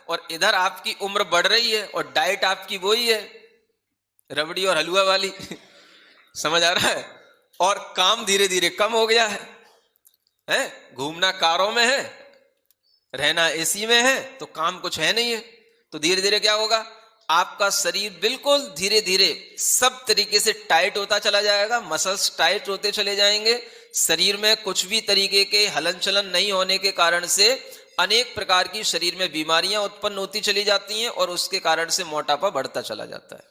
और इधर आपकी उम्र बढ़ रही है और डाइट आपकी वही है, रबड़ी और हलवा वाली समझ आ रहा है, और काम धीरे धीरे कम हो गया है? घूमना कारों में है, रहना एसी में है, तो काम कुछ है नहीं है। तो धीरे धीरे क्या होगा, आपका शरीर बिल्कुल धीरे धीरे सब तरीके से टाइट होता चला जाएगा, मसल्स टाइट होते चले जाएंगे, शरीर में कुछ भी तरीके के हलन चलन नहीं होने के कारण से अनेक प्रकार की शरीर में बीमारियां उत्पन्न होती चली जाती हैं और उसके कारण से मोटापा बढ़ता चला जाता है,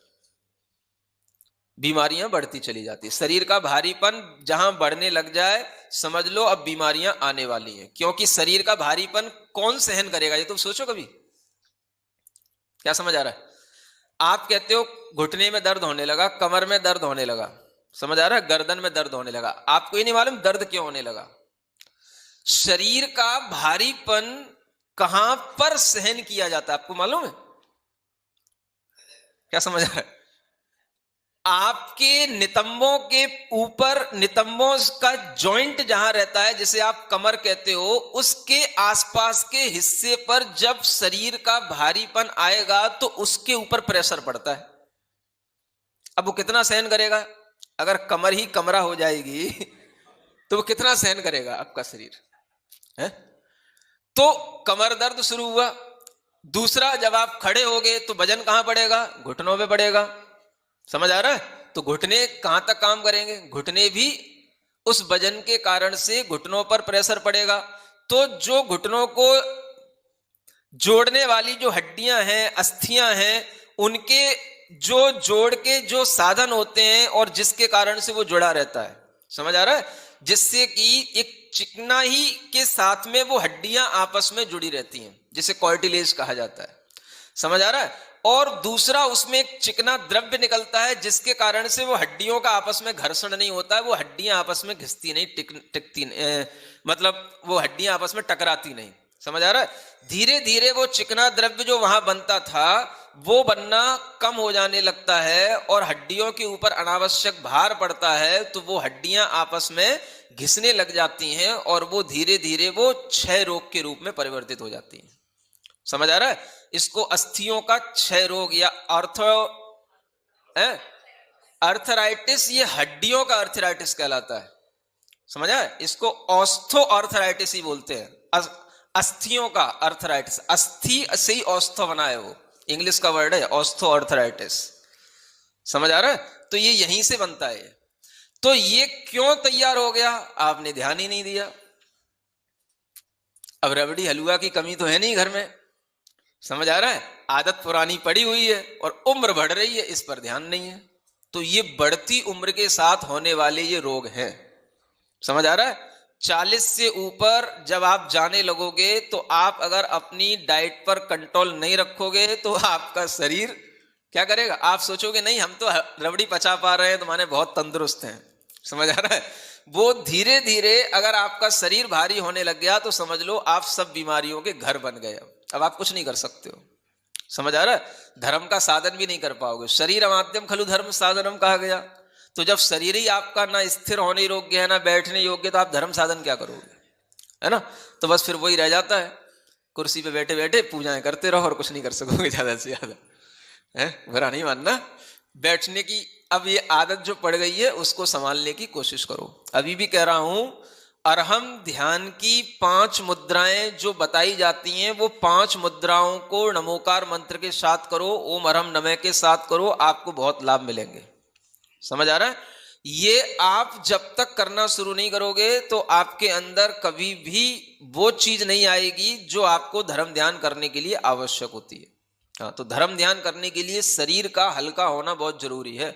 बीमारियां बढ़ती चली जाती है। शरीर का भारीपन जहां बढ़ने लग जाए समझ लो अब बीमारियां आने वाली हैं, क्योंकि शरीर का भारीपन कौन सहन करेगा, ये तुम सोचो कभी। क्या समझ आ रहा है? आप कहते हो घुटने में दर्द होने लगा, कमर में दर्द होने लगा, समझ आ रहा है, गर्दन में दर्द होने लगा, आपको ये नहीं मालूम दर्द क्यों होने लगा। शरीर का भारीपन कहां पर सहन किया जाता है आपको मालूम है? क्या समझ आ रहा है? आपके नितंबों के ऊपर, नितंबों का जॉइंट जहां रहता है जिसे आप कमर कहते हो, उसके आसपास के हिस्से पर जब शरीर का भारीपन आएगा तो उसके ऊपर प्रेशर पड़ता है। अब वो कितना सहन करेगा? अगर कमर ही कमरा हो जाएगी तो वो कितना सहन करेगा आपका शरीर है? तो कमर दर्द शुरू हुआ। दूसरा, जब आप खड़े हो गए तो वजन कहां पड़ेगा? घुटनों पे पड़ेगा, समझ आ रहा है? तो घुटने कहां तक काम करेंगे? घुटने भी उस वजन के कारण से घुटनों पर प्रेशर पड़ेगा। तो जो घुटनों को जोड़ने वाली जो हड्डियां हैं, अस्थियां हैं, उनके जो जोड़ के जो साधन होते हैं और जिसके कारण से वो जुड़ा रहता है, समझ आ रहा है, जिससे कि एक चिकनाई के साथ में वो हड्डियां आपस में जुड़ी रहती हैं, जिसे कार्टिलेज कहा जाता है, समझ आ रहा है। और दूसरा, उसमें एक चिकना द्रव्य निकलता है जिसके कारण से वो हड्डियों का आपस में घर्षण नहीं होता है, वो हड्डियां आपस में घिसती नहीं, टिकती नहीं, मतलब वो हड्डियां आपस में टकराती नहीं, समझ आ रहा है। धीरे धीरे वो चिकना द्रव्य जो वहां बनता था वो बनना कम हो जाने लगता है और हड्डियों के ऊपर अनावश्यक भार पड़ता है, तो वो हड्डियां आपस में घिसने लग जाती हैं और वो धीरे धीरे वो क्षय रोग के रूप में परिवर्तित हो जाती हैं, समझ आ रहा है। इसको अस्थियों का क्षय रोग या अर्थराइटिस, ये हड्डियों का अर्थराइटिस कहलाता है, समझ आए। इसको ऑस्थो अर्थराइटिस ही बोलते हैं, अस्थियों का अर्थराइटिस, अस्थि से ही ऑस्थो बना है, वो इंग्लिश का वर्ड है ऑस्थो अर्थराइटिस, समझ आ रहा है। तो ये यहीं से बनता है। तो ये क्यों तैयार हो गया, आपने ध्यान ही नहीं दिया। अब रबड़ी हलवा की कमी तो है नहीं घर में, समझ आ रहा है, आदत पुरानी पड़ी हुई है और उम्र बढ़ रही है, इस पर ध्यान नहीं है। तो ये बढ़ती उम्र के साथ होने वाले ये रोग हैं, समझ आ रहा है। 40 से ऊपर जब आप जाने लगोगे तो आप अगर अपनी डाइट पर कंट्रोल नहीं रखोगे तो आपका शरीर क्या करेगा? आप सोचोगे नहीं हम तो रबड़ी पचा पा रहे हैं, तो माने बहुत तंदुरुस्त हैं, समझ आ रहा है। वो धीरे धीरे अगर आपका शरीर भारी होने लग गया तो समझ लो आप सब बीमारियों के घर बन गए। अब आप कुछ नहीं कर सकते हो, समझ आ रहा है। धर्म का साधन भी नहीं कर पाओगे। शरीर माध्यम खलु धर्म साधनम कहा गया। तो जब शरीर ही आपका ना स्थिर होने योग्य है ना बैठने योग्य, तो आप धर्म साधन क्या करोगे, है ना। तो बस फिर वही रह जाता है, कुर्सी पे बैठे बैठे पूजाएं करते रहो और कुछ नहीं कर सकोगे ज्यादा से ज्यादा, है। बुरा नहीं मानना, बैठने की अब ये आदत जो पड़ गई है उसको संभालने की कोशिश करो। अभी भी कह रहा हूं, अरहम ध्यान की 5 मुद्राएं जो बताई जाती हैं वो 5 मुद्राओं को नमोकार मंत्र के साथ करो, ओम अरहम नमः के साथ करो, आपको बहुत लाभ मिलेंगे, समझ आ रहा है। ये आप जब तक करना शुरू नहीं करोगे तो आपके अंदर कभी भी वो चीज नहीं आएगी जो आपको धर्म ध्यान करने के लिए आवश्यक होती है। हाँ, तो धर्म ध्यान करने के लिए शरीर का हल्का होना बहुत जरूरी है।